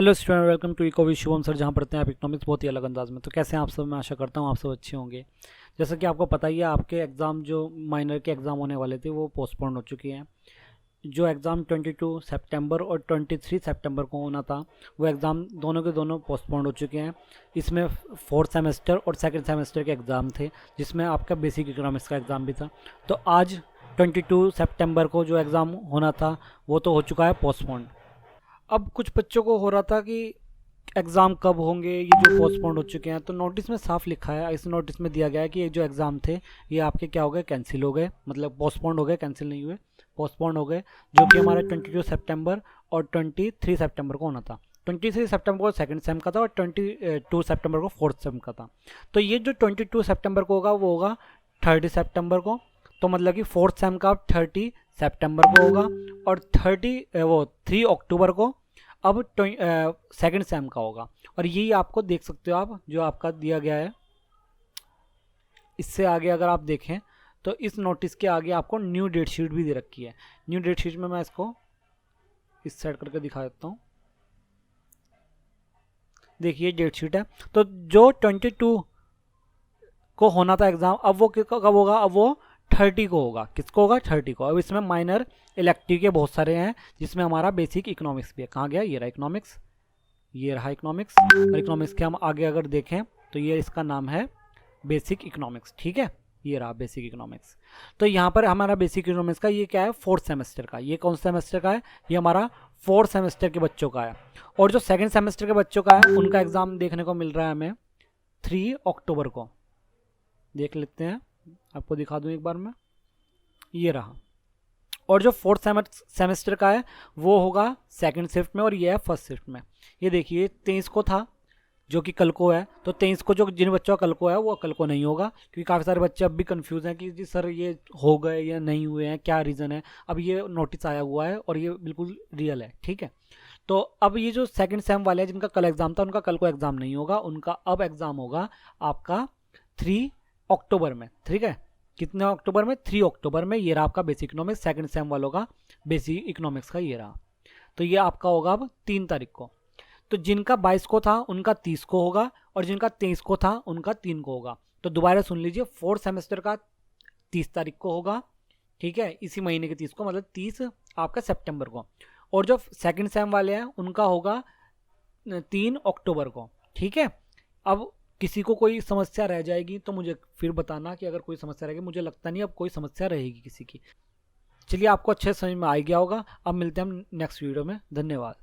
Hello student, welcome to eco with Shubham sir, जहाँ पढ़ते हैं आप इकोनॉमिक्स बहुत ही अलग अंदाज में। तो कैसे हैं आप सब? मैं आशा करता हूँ आप सब अच्छे होंगे। जैसा कि आपको पता ही है, आपके एग्ज़ाम जो माइनर के एग्ज़ाम होने वाले थे वो पोस्टपोन हो चुके हैं। जो एग्ज़ाम 22 सितंबर और 23 सितंबर को होना था, वो एग्ज़ाम दोनों के दोनों पोस्टपोन हो चुके हैं। इसमें फोर्थ सेमेस्टर और सेकेंड सेमेस्टर के एग्ज़ाम थे, जिसमें आपका बेसिक इकोनॉमिक्स का एग्ज़ाम भी था। तो आज 22 सितंबर को जो एग्ज़ाम होना था वो तो हो चुका है पोस्टपोन। अब कुछ बच्चों को हो रहा था कि एग्ज़ाम कब होंगे, ये जो पोस्टपोन्ड हो चुके हैं। तो नोटिस में साफ लिखा है, इस नोटिस में दिया गया है कि ये जो एग्ज़ाम थे ये आपके क्या हो गए, कैंसिल हो गए। मतलब पोस्टपोन्ड हो गए, कैंसिल नहीं हुए, पोस्टपोन्ड हो गए। जो कि हमारे 22 सितंबर और 23 सितंबर को होना था। 23 सितंबर को सेकंड सेम का था और 22 सितंबर को फोर्थ सेम का था। तो ये जो 22 सितंबर को होगा वो होगा 30 सितंबर को। तो मतलब कि फोर्थ सेम का 30 सितंबर को होगा और 3 अक्टूबर को अब सेकंड सेम का होगा। और यही आपको देख सकते हो आप, जो आपका दिया गया है। इससे आगे अगर आप देखें तो इस नोटिस के आगे आपको न्यू डेट शीट भी दे रखी है। न्यू डेट शीट में मैं इसको इस साइड करके दिखा देता हूँ। देखिए डेट शीट है। तो जो 22 को होना था एग्ज़ाम, अब वो कब होगा? अब वो 30 को होगा। किसको होगा? 30 को। अब इसमें माइनर इलेक्टिव के बहुत सारे हैं, जिसमें हमारा बेसिक इकोनॉमिक्स भी है। कहाँ गया? ये रहा इकोनॉमिक्स, ये रहा इकोनॉमिक्स। और इकोनॉमिक्स के हम आगे अगर देखें तो ये इसका नाम है बेसिक इकोनॉमिक्स। ठीक है, ये रहा बेसिक इकोनॉमिक्स। तो यहाँ पर हमारा बेसिक इकोनॉमिक्स का ये क्या है? फोर्थ सेमेस्टर का। ये कौन सेमेस्टर का है? ये हमारा फोर्थ सेमेस्टर के बच्चों का है। और जो सेकेंड सेमेस्टर के बच्चों का है उनका एग्ज़ाम देखने को मिल रहा है हमें 3 अक्टूबर को। देख लेते हैं, आपको दिखा दूँ एक बार मैं। ये रहा। और जो फोर्थ सेमेस्टर का है वो होगा सेकंड शिफ्ट में और ये है फर्स्ट शिफ्ट में। ये देखिए 23 को था, जो कि कल को है। तो 23 को जो जिन बच्चों का कल को है वो कल को नहीं होगा, क्योंकि काफ़ी सारे बच्चे अब भी कंफ्यूज हैं कि जी सर ये हो गए या नहीं हुए हैं, क्या रीज़न है। अब ये नोटिस आया हुआ है और ये बिल्कुल रियल है। ठीक है, तो अब ये जो सेकंड सेम वाले हैं जिनका कल एग्ज़ाम था, उनका कल को एग्ज़ाम नहीं होगा। उनका अब एग्ज़ाम होगा आपका 3 अक्टूबर में। ठीक है, कितने अक्टूबर में? 3 अक्टूबर में। ये रहा आपका बेसिक इकोनॉमिक्स सेकंड सेम वालों का बेसिक इकोनॉमिक्स का, ये रहा। तो ये आपका होगा अब 3 तारीख को। तो जिनका 22 को था उनका 30 को होगा, और जिनका 23 को था उनका 3 को होगा। तो दोबारा सुन लीजिए, फोर्थ सेमेस्टर का 30 तारीख को होगा। ठीक है, इसी महीने के 30 को, मतलब 30 आपका सितंबर को। और जो सेकंड सेम वाले हैं उनका होगा 3 अक्टूबर को। ठीक है, अब किसी को कोई समस्या रह जाएगी तो मुझे फिर बताना कि अगर कोई समस्या रहेगी। मुझे लगता नहीं अब कोई समस्या रहेगी किसी की। चलिए, आपको अच्छे समझ में आ गया होगा। अब मिलते हैं हम नेक्स्ट वीडियो में। धन्यवाद।